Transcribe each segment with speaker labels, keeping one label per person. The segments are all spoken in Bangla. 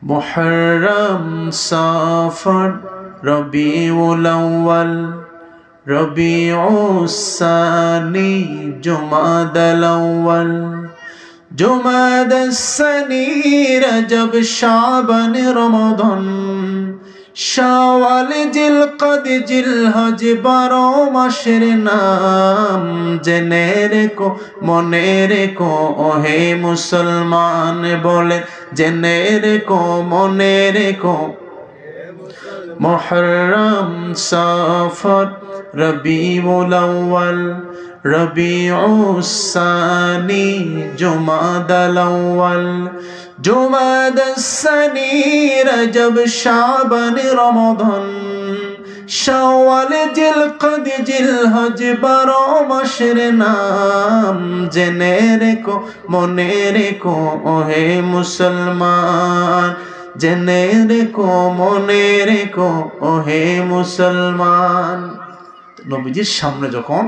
Speaker 1: মুহররম, সফর, রবিউল আউয়াল, রবিউস সানি, জুমাদাল আউয়াল, জুমাদাস সানি, রজব, শাবান, রমাদান, শাওয়াল, জিলকদ, জিলহজ, 12 মাসের নাম। জেনে রেখো, মনে রেখো ওহে মুসলমান, বলে জেনে রেখো, মনে রেখো। মুহররম, সফর, রবিউল আউয়াল, রবিউস সানি, জুমাদাল আউয়াল, জুমাদাস সানি, রজব, শাবান, রমাদান, শাওয়াল, জিলকদ, জিলহজ, 12 মাসের নাম। জেনে রেখো, মনে রেখো ওহে মুসলমান, জেনে রেখো, মনে রেখো ওহে মুসলমান। নবীজির সামনে যখন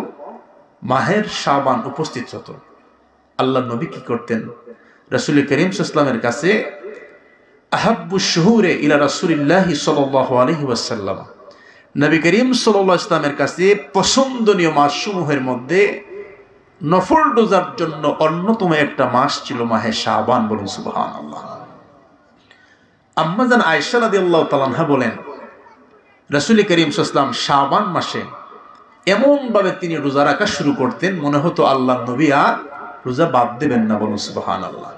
Speaker 1: মাহের শাবান উপস্থিত হতো, আল্লাহ নবী কি করতেন? রাসূল করিম সাল্লাল্লাহু আলাইহি ওয়াসাল্লামের কাছে আহাব্বু শুহুরে ইলা রাসূলিল্লাহি সাল্লাল্লাহু আলাইহি ওয়াসাল্লাম, নবী করিম সাল্লাল্লাহু আলাইহি ওয়াসাল্লামের কাছে পছন্দনীয় মাসসমূহের মধ্যে নফল রোজার জন্য অন্যতম একটা মাস ছিল মাহে শাবান। বলুন সুবহানাল্লাহ। আম্মা জান আয়েশা রাদিয়াল্লাহু তাআলা আনহা বলেন, রাসূল করিম সাল্লাল্লাহু আলাইহি ওয়াসাল্লাম শাবান মাসে এমন ভাবে তিনি রোজা রাখা শুরু করতেন, মনে হতো আল্লাহর নবী আর রোজা বাদ দেবেন না। বলুন সুবহানাল্লাহ।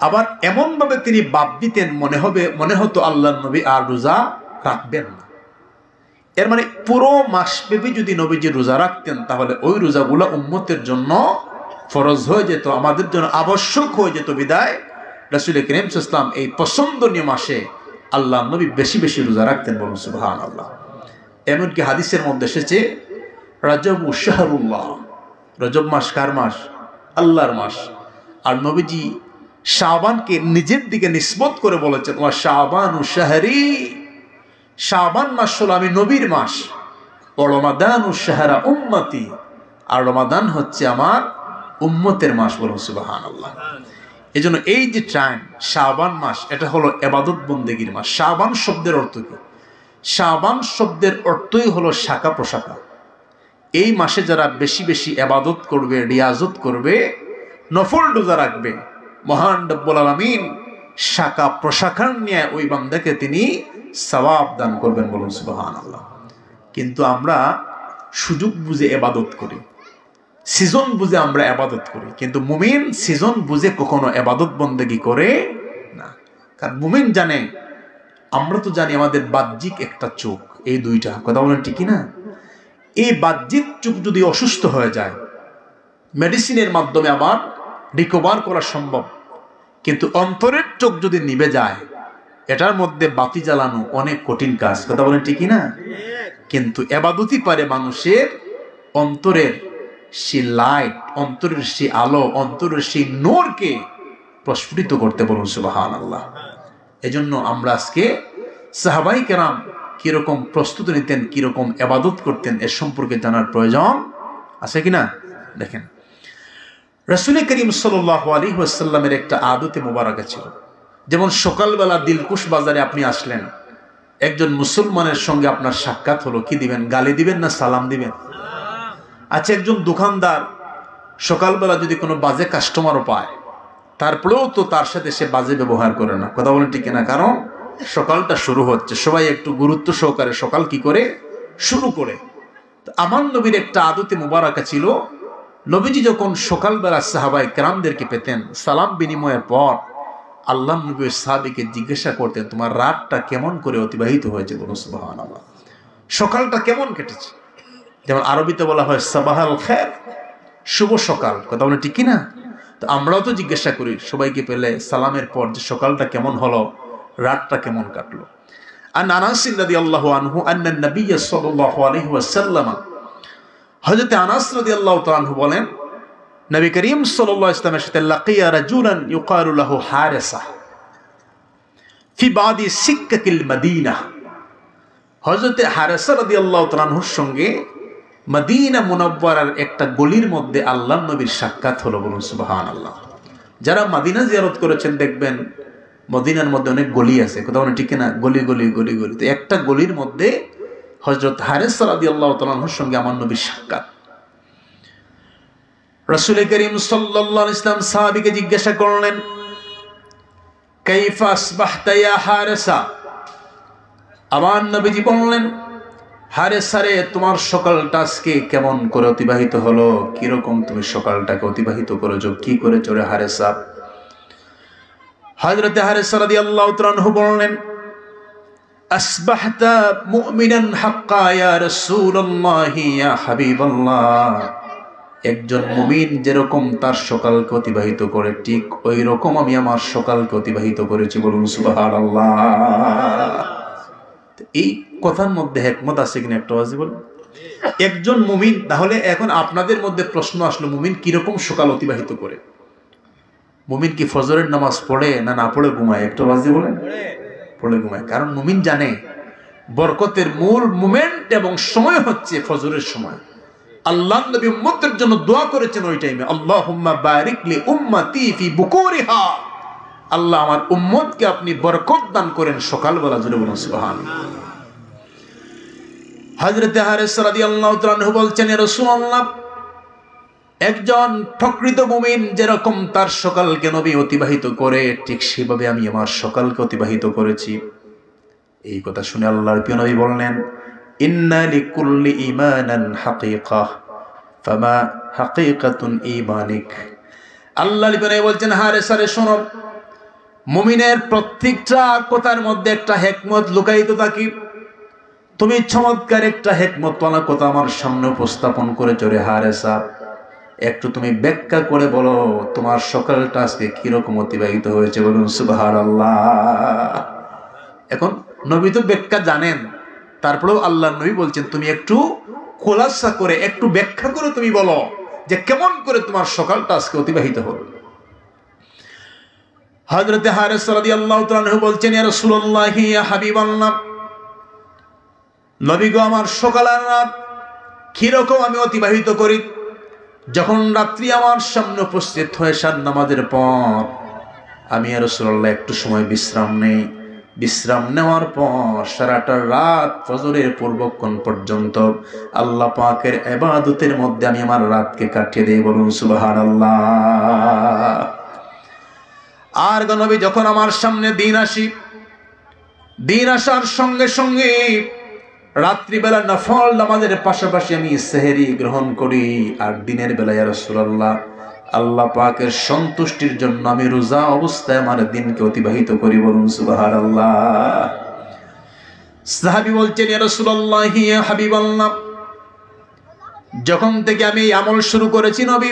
Speaker 1: আবার এমন ভাবে তিনি বাদ দিতেন, মনে হতো আল্লাহর নবী আর রোজা রাখবেন না। এর মানে পুরো মাসব্যাপী যদি নবীজি রোজা রাখতেন, তাহলে ওই রোজাগুলো উম্মতের জন্য ফরজ হয়ে যেত, আমাদের জন্য আবশ্যক হয়ে যেত। বিদায় রাসূল করিম সাল্লাল্লাহু আলাইহি ওয়াসাল্লাম এই পছন্দনীয় মাসে আল্লাহর নবী বেশি বেশি রোজা রাখতেন। বলুন সুবহানাল্লাহ। এমনকি হাদিসের মধ্যে এসেছে, রজব শাহরুল্লাহ, রজব মাস কার মাস? আল্লাহর মাস। আর নবীজি শাবানকে নিজের দিকে নিসবত করে বলেছেন, ওয়া শাবানু শাহরি, শাবান মাস হলো আমি নবীর মাস। ও রমাদানু শাহরা উম্মতি, আর রমাদান হচ্ছে আমার উম্মতের মাস। বলুন সুবহানাল্লাহ। এই জন্য এই যে টাইম শাবান মাস, এটা হলো ইবাদত বন্দেগীর মাস। শাবান শব্দের অর্থ কি? শাবান শব্দের অর্থই হলো শাখা প্রশাখা। এই মাসে যারা বেশি বেশি ইবাদত করবে, রিয়াজত করবে, নফল রোজা রাখবে, মহান রব্বুল আলামিন শাখা প্রশাখা নিয়ে ওই বান্দাকে তিনি সওয়াব দান করবেন। বলুন সুবহানাল্লাহ। কিন্তু আমরা সুযোগ বুঝে ইবাদত করি, সিজন বুঝে আমরা ইবাদত করি, কিন্তু মুমিন সিজন বুঝে কখনো ইবাদত বন্দেগী করে না। কারণ মুমিন জানে, আমরা তো জানি আমাদের বাহ্যিক একটা চোখ, এই দুইটা, কথা বলেন ঠিক না? এই বাহ্যিক চোখ যদি অসুস্থ হয়ে যায়, মেডিসিনের মাধ্যমে আবার রিকভার করা সম্ভব, কিন্তু অন্তরের চোখ যদি নিভে যায়, এটার মধ্যে বাতি জ্বালানো অনেক কঠিন কাজ, কথা বলেন ঠিক না? কিন্তু ইবাদতই পারে মানুষের অন্তরের সেই লাইট, অন্তরের সেই আলো, অন্তরের সেই নূরকে প্রস্ফুটিত করতে। বলুন সুবহানাল্লাহ। এজন্য আমরা আজকে সাহাবায়ে কেরাম কিরকম প্রস্তুতি নিতেন, কিরকম ইবাদত করতেন, এর সম্পর্কে জানার প্রয়োজন আছে কিনা? দেখেন, রাসূল করিম সাল্লাল্লাহু আলাইহি ওয়াসাল্লামের একটা আদতে মুবারাকা ছিল। যেমন সকালবেলা দিলকুশ বাজারে আপনি আসলেন, একজন মুসলমানের সঙ্গে আপনার সাক্ষাৎ হলো, কি দিবেন? গালি দিবেন না সালাম দিবেন? আচ্ছা, একজন দোকানদার সকালবেলা যদি কোনো বাজে কাস্টমারও পায়, তারপরেও তো তার সাথে সে বাজে ব্যবহার করে না, কথা বলেন ঠিক না? কারণ সকালটা শুরু হচ্ছে, সবাই একটু গুরুত্ব সহকারে সকাল কি করে শুরু করে। আমার নবীর একটা আদতে মুবারাকা ছিল, নবীজি যখন সকালবেলা সাহাবায়ে কেরামদেরকে পেতেন, সালাম বিনিময়ের পর আল্লাহ নবী সাহাবীকে জিজ্ঞাসা করতেন, তোমার রাতটা কেমন করে অতিবাহিত হয়েছে? বলুন সুবহানাল্লাহ। সকালটা কেমন কেটেছে? যেমন আরবিতে বলা হয় সাবাহাল খের, শুভ সকাল, কথা বলেন ঠিক না? তো আমরাও তো জিজ্ঞাসা করি সবাইকে পেলে সালামের পর যে সকালটা কেমন হলো, রাতটা কেমন কাটলো। আর আনাস রাদিয়াল্লাহু আনহু আন্না নবী সাল্লাল্লাহু আলাইহি ওয়াসাল্লাম, হযরত আনাস রাদিয়াল্লাহু তাআলা আনহু বলেন, নবী করিম সাল্লাল্লাহু আলাইহি ওয়াসাল্লামের সাথে লাকিয়া রাজুলান ইউকালু লাহু হারিসা ফি বাদি সিক্কাতিল মদিনা। হযরত হারিসা রাদিয়াল্লাহু তাআলা আনহুর সঙ্গে মদিনা মুনাওয়ারার একটা গলির মধ্যে আল্লাহর নবীর সাক্ষাৎ হলো। বলুন সুবহানাল্লাহ। যারা মদিনা জিয়ারত করেছেন দেখবেন মদিনার মধ্যে অনেক গলি আছে, কথা বলে ঠিক না, গলি গলি গলি গলি। তো একটা গলির মধ্যে হযরত হারেসা রাদিয়াল্লাহু তাআলা আনহুর সঙ্গে আমার নবীর সাক্ষাৎ। রাসূল করিম সাল্লাল্লাহু আলাইহি ওয়াসাল্লাম সাহাবীকে জিজ্ঞাসা করলেন, কাইফা আসবাহতা ইয়া হারেসা। আমার নবীজি বললেন, হারেসা রে, তোমার সকালটা আজকে কেমন করে অতিবাহিত হলো, কিরকম তুমি সকালটাকে অতিবাহিত করেছো, কি করে চলে হারেসা। হযরত হারেসা রাদিয়াল্লাহু তাআলা আনহু বললেন, আসবাহতা মুমিনান হাক্কা ইয়া রাসূলুল্লাহ ইয়া হাবিবাল্লাহ। একজন মুমিন যেরকম তার সকালকে অতিবাহিত করে, ঠিক ওই রকম আমি আমার সকালকে অতিবাহিত করেছি, বলুন সুবহানাল্লাহ। এই কথার মধ্যে হিকমত আছে কিনা একটা আওয়াজ বলুন। একজন মুমিন, তাহলে এখন আপনাদের মধ্যে প্রশ্ন আসলো, মুমিন কিরকম সকাল অতিবাহিত করে? মুমিন কি ফজরের নামাজ পড়ে না না পড়ে ঘুমায়? একটা আওয়াজ বলেন। পড়ে ঘুমায়। কারণ মুমিন জানে বরকতের মূল মোমেন্ট এবং সময় হচ্ছে ফজরের সময়। আল্লাহ নবী উম্মতের জন্য দোয়া করেছেন ওই টাইমে, আল্লাহুম্মা বারিক লি উম্মতি ফি বুকুরিহা। আল্লাহ আমার উম্মতকে আপনি বরকত দান করেন সকালবেলা, জুড়ে বলুন সুবহানাল্লাহ। হযরত হারেসা রাদিয়াল্লাহু তাআলা আনহু বলছেন, ইয়া রাসূলুল্লাহ, একজন প্রকৃত মুমিন যেরকম তার সকালকে নবী অতিবাহিত করে, ঠিক সেভাবে আমি আমার সকালকে অতিবাহিত করেছি। এই কথা শুনে আল্লাহর প্রিয় নবী বললেন, ইন্না লিকুল্লি ঈমানান হাকীকা ফামা হাকীকাতুন ঈমানিক। আল্লাহর প্রিয় নবী বলছেন, হারেসা রে শোনো, মুমিনের প্রত্যেকটা কথার মধ্যে একটা হিকমত লুকায়িত থাকে। তুমি চমৎকার একটা হিকমতওয়ালা কথা আমার সামনে উপস্থাপন করেছো রে হারেসা। একটু তুমি ব্যাখ্যা করে বলো তোমার সকালটা আজকে কিরকম অতিবাহিত হয়েছে, বলুন সুবহানাল্লাহ। এখন নবী তো ব্যাখ্যা জানেন, তারপরেও আল্লাহর নবী বলছেন তুমি একটু খোলাসা করে, একটু ব্যাখ্যা করে তুমি বলো যে কেমন করে তোমার সকালটা আজকে অতিবাহিত হলো। হযরত হারেসা রাদিয়াল্লাহু তাআলা আনহু বলছেন, ইয়া রাসূলুল্লাহ ইয়া হাবিবাল্লাহ, নবী গো, আমার সকাল আর রাত কিরকম আমি অতিবাহিত করি। যখন রাত্রি আমার সামনে উপস্থিত হয়ে শান নামাজের পর আমি ইয়া রাসূলুল্লাহ একটু সময় বিশ্রাম নেই। বিশ্রাম নেওয়ার পর সারাটা রাত ফজরের পূর্বক্ষণ পর্যন্ত আল্লাহ পাকের ইবাদতের মধ্যে আমি আমার রাতকে কাটিয়ে দেই, বলুন সুবহানাল্লাহ। আর গো নবী, যখন আমার সামনে দিন আসি, দিন আসার সঙ্গে সঙ্গে রাত্রিবেলা নফল নামাজের পাশাপাশি আমি সেহরি গ্রহণ করি। আর দিনের বেলা ইয়া রাসূলুল্লাহ আল্লাহ পাকের সন্তুষ্টির জন্য আমি রোজা অবস্থায় আমার দিনকে অতিবাহিত করি, বলুন সুবহানাল্লাহ। সাহাবী বলছেন, ইয়া রাসূলুল্লাহ ইয়া হাবিবাল্লাহ, যখন থেকে আমি এই আমল শুরু করেছি নবী,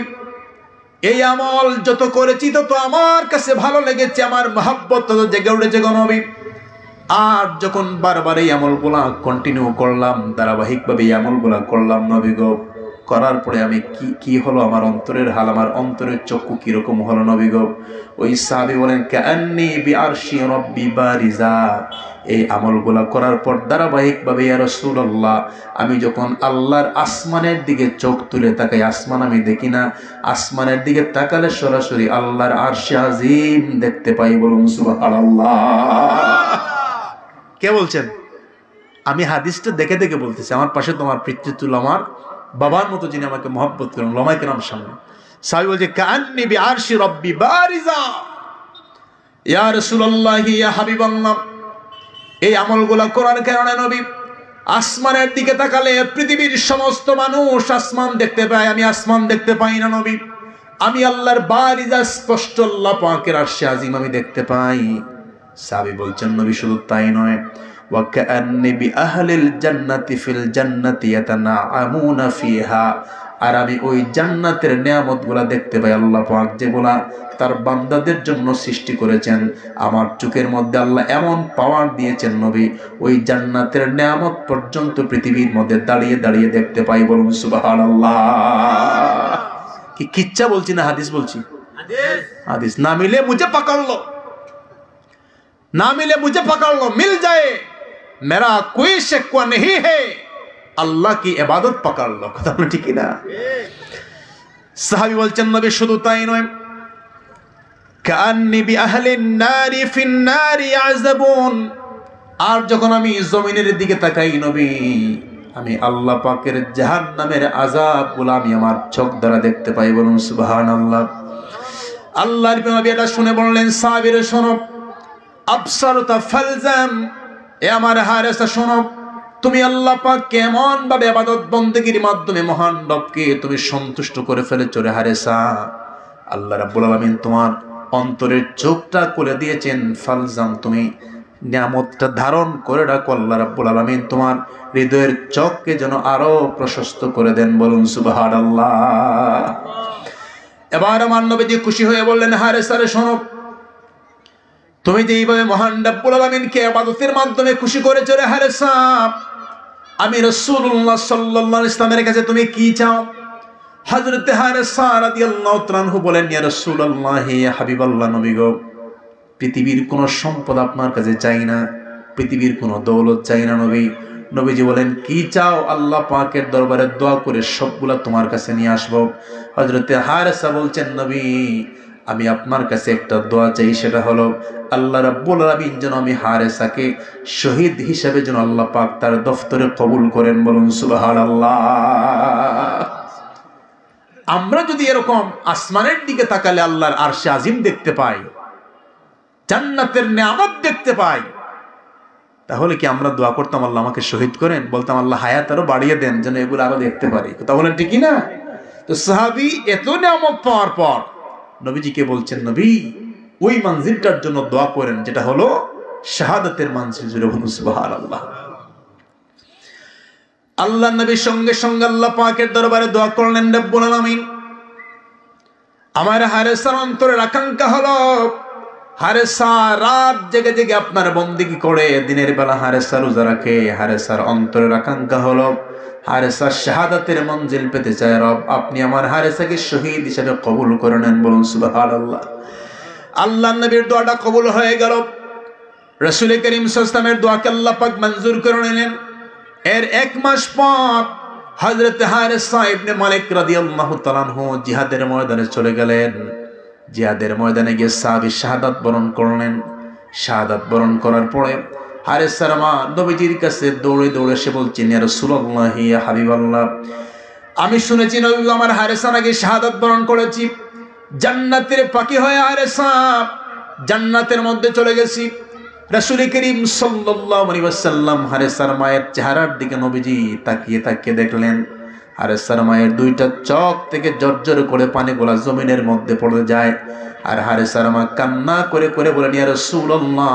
Speaker 1: এই আমল যত করেছি তত আমার কাছে ভালো লেগেছে, আমার মহব্বত তত জেগে উঠেছে গো নবী। আর যখন বারবার এই আমলগুলা কন্টিনিউ করলাম, ধারাবাহিকভাবে এই আমলগুলা করলাম নবী গো, করার পরে আমি কি হলো, আমার অন্তরের হাল, আমার অন্তরের চক্ষু কিরকম হলো নবী গো। ওই সাহাবী বলেন, কাআন্নী বিআরশি রাব্বি বারিজা। এই আমলগুলা করার পর ধারাবাহিকভাবে ইয়া রাসূলুল্লাহ আমি যখন আল্লাহর আসমানের দিকে চোখ তুলে তাকাই, আসমান আমি দেখি না, আসমানের দিকে তাকালে সরাসরি আল্লাহর আরশে আজিম দেখতে পাই, বলুন সুবহানাল্লাহ। কে বলছেন? আমি হাদিসটা দেখে দেখে বলতেছি। আমার পাশে তোমার পিতৃতুল্য, আমার বাবার মতো যিনি আমাকে মহব্বত করেন, ওলামায়ে কেরাম সামনে সাহাবী বলছে, কাআন্নী বিআরশি রাব্বি বারিজা। ইয়া রাসূলুল্লাহ ইয়া হাবিবাল্লাহ, এই আমলগুলা করার কারণে নবী আসমানের দিকে তাকালে পৃথিবীর সমস্ত মানুষ আসমান দেখতে পায়, আমি আসমান দেখতে পাই না নবী। আমি আল্লাহর বারিজা স্পষ্ট আল্লাহ পাকের আরশে আজিম আমি দেখতে পাই। সাহাবী বলছেন, নবী শুধু তাই নয়, ওয়া কাআন্নী বিআহলিল জান্নাতি ফিল জান্নাতি ইয়াতানাআমুনা ফিহা। আর আমি ওই জান্নাতের নিয়ামতগুলা দেখতে পাই, আল্লাহ পাক যেগুলা তার বান্দাদের জন্য সৃষ্টি করেছেন। আমার চোখের মধ্যে আল্লাহ এমন পাওয়ার দিয়েছেন নবী, ওই জান্নাতের নিয়ামত পর্যন্ত পৃথিবীর মধ্যে দাঁড়িয়ে দাঁড়িয়ে দেখতে পাই, বলুন সুবহানাল্লাহ। কি কিচ্ছা বলছি না হাদিস বলছি? হাদিস। না মিলে মুঝে পকড় লো, না मिले मुझे पकड़ लो, मिल जाए मेरा कोई शिकवा नहीं है, আল্লাহ কি ইবাদত পকড় লো। কথা বলে ঠিক না? সাহাবী বলছেন, নবী শুধু তাই নয়, কাআন্নী বিআহলিন নারি ফিন নারি ইয়াযবুন। আর যখন আমি জমিনের দিকে তাকাই নবী, আমি আল্লাহ পাকের জাহান্নামের আযাবগুলো আমি আমার চোখ দ্বারা দেখতে পাই। বলুন সুবহানাল্লাহ। আল্লাহর নবী এটা শুনে বললেন, সাবির শোনো, আবসারতা ফালজাম, এ আমার হারেসা শোনো, তুমি আল্লাহ পাক কেমন ভাবে ইবাদত বন্দেগীর মাধ্যমে মহান রবকে তুমি সন্তুষ্ট করে ফেলেছো রে হারেসা। আল্লাহ রাব্বুল আলামিন তোমার অন্তরের চোখটা খুলে দিয়েছেন। ফালজাম, তুমি নিয়ামতটা ধারণ করে রাখো। আল্লাহ রাব্বুল আলামিন তোমার হৃদয়ের চোখকে যেন আরো প্রশস্ত করে দেন। বলুন সুবহানাল্লাহ। এবার আমার নবীজি খুশি হয়ে বললেন, হারেসা রে শোনো, তুমি যে এইভাবে মহান রব্বুল আলামিনকে ইবাদতের মাধ্যমে খুশি করেছো রে হারেসা, আমি রাসূলুল্লাহ সাল্লাল্লাহু আলাইহি ওয়াসাল্লামের কাছে তুমি কি চাও? হযরত হারেসা রাদিয়াল্লাহু তাআলা আনহু বলেন, ইয়া রাসূলুল্লাহ, ইয়া হাবিবাল্লাহ, নবী গো, পৃথিবীর কোনো সম্পদ আপনার কাছে চাই না, পৃথিবীর কোনো দৌলত চাই না নবী। নবীজি বলেন, কি চাও? আল্লাহ পাকের দরবারে দোয়া করে সবগুলা তোমার কাছে নিয়ে আসবো। হযরত হারেসা বলছেন, নবী, আমি আপনার কাছে একটা দোয়া চাই, সেটা হলো আল্লাহ রাব্বুল আলামিন যেন আমি হারেসাকে শহীদ হিসেবে যেন আল্লাহ পাক তার দফতরে কবুল করেন। বলুন সুবহানাল্লাহ। আমরা যদি এরকম আসমানের দিকে তাকালে আল্লাহর আরশে আজিম দেখতে পাই, জান্নাতের নিয়ামত দেখতে পাই, তাহলে কি আমরা দোয়া করতাম, আল্লাহ আমাকে শহীদ করেন? বলতাম, আল্লাহ হায়াত আরো বাড়িয়ে দেন যেন এগুলো আরো দেখতে পারি। কথা বলেন ঠিক না? তো সাহাবী এত নিয়ামত পাওয়ার পর নবীজিকে বলছেন, নবী, ওই মঞ্জিলটার জন্য দোয়া করেন যেটা হলো শাহাদাতের মঞ্জিল। সুবহানাল্লাহ। আল্লাহ নবীর সঙ্গে সঙ্গে আল্লাহ পাকের দরবারে দোয়া করলেন, রব্বুল আলামিন, আমার হারেসার অন্তরের আকাঙ্ক্ষা হলো, হারেসা রাত জেগে জেগে আপনার বন্দেগী করে, দিনের বেলা হারেসা রোজা রাখে। হারেসার অন্তরের আকাঙ্ক্ষা হলো হারেসা শাহাদাতের মঞ্জিল পেতে চায়। রব, আপনি আমার হারেসাকে শহীদ হিসেবে কবুল করে নেন। বলুন সুবহানাল্লাহ। আল্লাহ নবীর দোয়াটা কবুল হয়ে গেল। রাসূল করিম সাল্লাল্লাহু আলাইহি ওয়াসাল্লামের দোয়াকে আল্লাহ পাক মঞ্জুর করে নিলেন। এর এক মাস পর হযরত হারেসা ইবনে মালিক রাদিয়াল্লাহু তাআলা আনহু জিহাদের ময়দানে চলে গেলেন। জিহাদের ময়দানে গিয়ে সাহাবী শাহাদাত বরণ করলেন। শাহাদাত বরণ করার পরে হারেসার মা নবীজির কাছে দৌড়ে দৌড়ে সে বলছেন, ইয়া রাসূলুল্লাহ, ইয়া হাবিবাল্লাহ, আমি শুনেছি নবী আমার হারেসা নাকি শাহাদাত বরণ করেছি। জান্নাতের পাখি হয়ে হারেসা জান্নাতের মধ্যে চলে গেছি। রাসূল করিম সাল্লাল্লাহু আলাইহি ওয়াসাল্লাম হারেসার মায়ের চেহারার দিকে নবীজি তাকিয়ে তাকিয়ে দেখলেন, হারেসার মায়ের দুইটা চোখ থেকে জর্জর করে পানিগুলা জমিনের মধ্যে পড়ে যায়। আর হারেসার মা কান্না করে করে বলেন, ইয়া রাসূলুল্লাহ,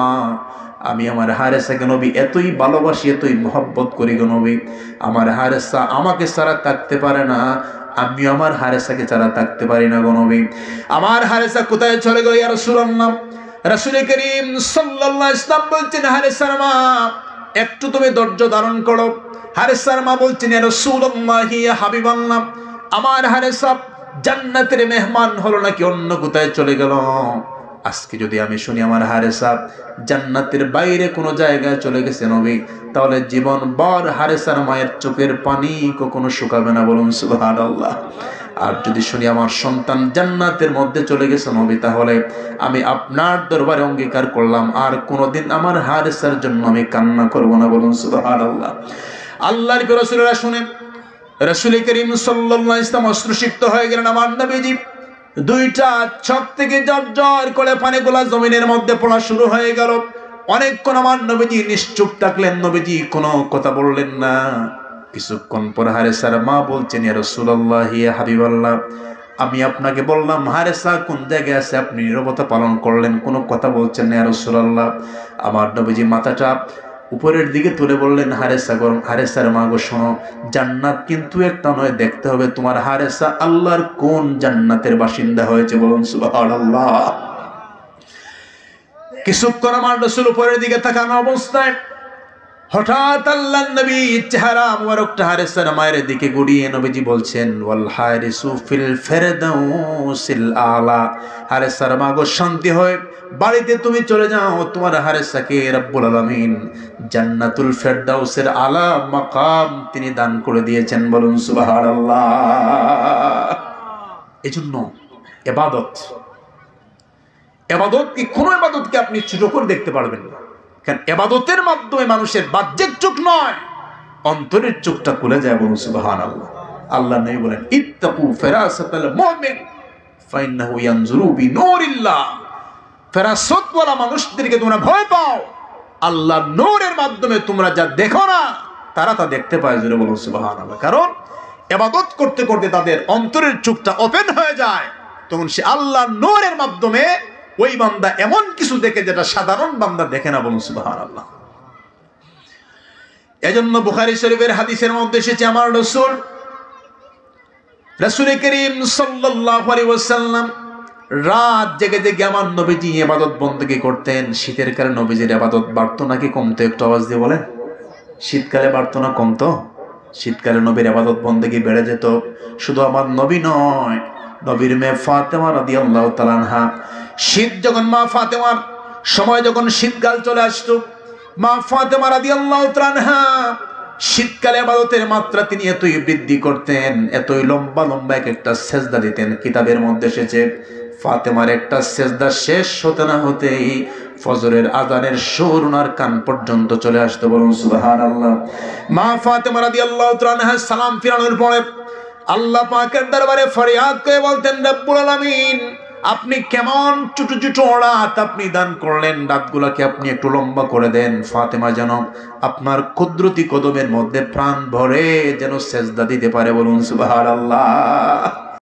Speaker 1: আমি আমার হারেসাকে নবী এতই ভালোবাসি, এতই মহব্বত করি গো নবী, আমার হারেসা আমাকে ছাড়া থাকতে পারে না, আমিও আমার হারেসাকে ছাড়া থাকতে পারি না গো নবী। আমার হারেসা কোথায় চলে গেল ইয়া রাসূলুল্লাহ? রাসূল করিম সাল্লাল্লাহু আলাইহি ওয়াসাল্লাম বলছেন, হারেসার মা, একটু তুমি ধৈর্য ধারণ করো। হারেসার মা বলছেন, ইয়া রাসূলুল্লাহ, ইয়া হাবিবাল্লাহ, আমার হারেসা জান্নাতের মেহমান হলো নাকি অন্য কোথায় চলে গেল? আজকে যদি আমি শুনি আমার হারেসা জান্নাতের বাইরে কোনো জায়গায় চলে গেছে নবী, তাহলে জীবন ভর হারেসার মায়ের চোখের পানি কখনো শুকাবে না। বলুন সুবহানাল্লাহ। আর যদি শুনি আমার সন্তান জান্নাতের মধ্যে চলে গেছে নবী, তাহলে আমি আপনার দরবারে অঙ্গীকার করলাম আর কোনোদিন আমার হারেসার জন্য আমি কান্না করব না। বলুন সুবহানাল্লাহ। আল্লাহর রাসূলরা শুনে রাসূল করিম সাল্লাল্লাহু আলাইহি ওয়াসাল্লাম অশ্রুসিক্ত হয়ে গেলেন। আমার নবীজি দুইটা চোখ থেকে জর্জর করে পানিগুলা জমিনের মধ্যে পড়া শুরু হয়ে গেল। অনেকক্ষণ আমার নবীজি নিশ্চুপ থাকলেন, নবীজি কোনো কথা বললেন না। কিছুক্ষণ পর হারেসার মা বলছেন, ইয়া রাসূলুল্লাহ, ইয়া হাবিবাল্লাহ, আমি আপনাকে বললাম হারেসা কোন জায়গায় আছে, আপনি নীরবতা পালন করলেন, কোনো কথা বলছেন না ইয়া রাসূলুল্লাহ। আমার নবীজি মাথাটা উপরের দিকে তুলে বললেন, হারেসার মা গো, শোনো, জান্নাত কিন্তু একটা নয়, দেখতে হবে তোমার হারেসা আল্লাহর কোন জান্নাতের বাসিন্দা হয়েছে। বলুন সুবহানাল্লাহ। কিছুক্ষণ আমার রাসূল উপরের দিকে তাকানো অবস্থায় হঠাৎ আল্লাহর নবী চেহারা মুবারকটা হারেসার মায়ের দিকে ঘুরিয়ে নবীজি বলছেন, ওয়াল হারিসু ফিল ফিরদাউসিল আলা, হারেসার মা গো, শান্তি হয়, বাড়িতে তুমি চলে যাও, তোমার হারেসাকে রব্বুল আলামিন জান্নাতুল ফিরদাউসের আলা মাকাম তিনি দান করে দিয়েছেন। বলুন সুবহানাল্লাহ। এজন্য ইবাদত এবাদতকে, কোনো এবাদতকে আপনি ছোট করে দেখতে পারবেন না, কারণ এবাদতের মাধ্যমে মানুষের বাহ্যিক চোখ নয়, অন্তরের চোখটা খুলে যায়। বলুন সুবহানাল্লাহ। আল্লাহ নবী বলেন, ইত্তাকু ফিরাসাতাল মুমিন ফাইন্নাহু ইয়ানজুরু বিনূরিল্লাহ। ফেরাসতওয়ালা মানুষদেরকে তোমরা ভয় পাও, আল্লাহর নূরের মাধ্যমে তোমরা যা দেখো না তারা তা দেখতে পায়। জোরে বলুন সুবহানাল্লাহ। কারণ ইবাদত করতে করতে তাদের অন্তরের চোখটা ওপেন হয়ে যায়, তখন সে আল্লাহর নূরের মাধ্যমে ওই বান্দা এমন কিছু দেখে যেটা সাধারণ বান্দা দেখে না। বলুন সুবহানাল্লাহ। এজন্য বুখারী শরীফের হাদিসের মধ্যে এসেছে, আমার রাসূল করিম সাল্লাল্লাহু আলাইহি ওয়াসাল্লাম রাত জেগে জেগে আমার নবীজি ইবাদত বন্দেগী করতেন। শীতের কালে নবীজির ইবাদত বাড়তো নাকি কমতো? একটু আওয়াজ দিয়ে বলেন। শীতকালে বাড়তো না কমতো? শীতকালে নবীর ইবাদত বন্দেগী বেড়ে যেত। শুধু আমার নবী নয়, নবীর মেয়ে ফাতেমা রাদিয়াল্লাহু তাআলা আনহা, শীত যখন মা ফাতেমার সময় যখন শীতকাল চলে আসতো, মা ফাতেমা রাদিয়াল্লাহু তাআলা আনহা শীতকালে ইবাদতের মাত্রা তিনি এতই বৃদ্ধি করতেন, এতই লম্বা লম্বা এক একটা সেজদা দিতেন। কিতাবের মধ্যে এসেছে, ফাতেমার একটা সেজদা শেষ হতে না হতেই ফজরের আযানের সুর ওনার কান পর্যন্ত চলে আসতো। বলুন সুবহানাল্লাহ। মা ফাতেমা রাদিয়াল্লাহু তাআলা আনহা সালাম ফিরানোর পরে আল্লাহ পাকের দরবারে ফরিয়াদ করে বলতেন, রব্বুল আলামিন, আপনি কেমন ছোট ছোট রাত আপনি দান করলেন, রাতগুলোকে আপনি একটু লম্বা করে দেন, ফাতেমা যেন আপনার কুদরতি কদমের মধ্যে প্রাণ ভরে যেন সেজদা দিতে পারে। বলুন সুবহানাল্লাহ।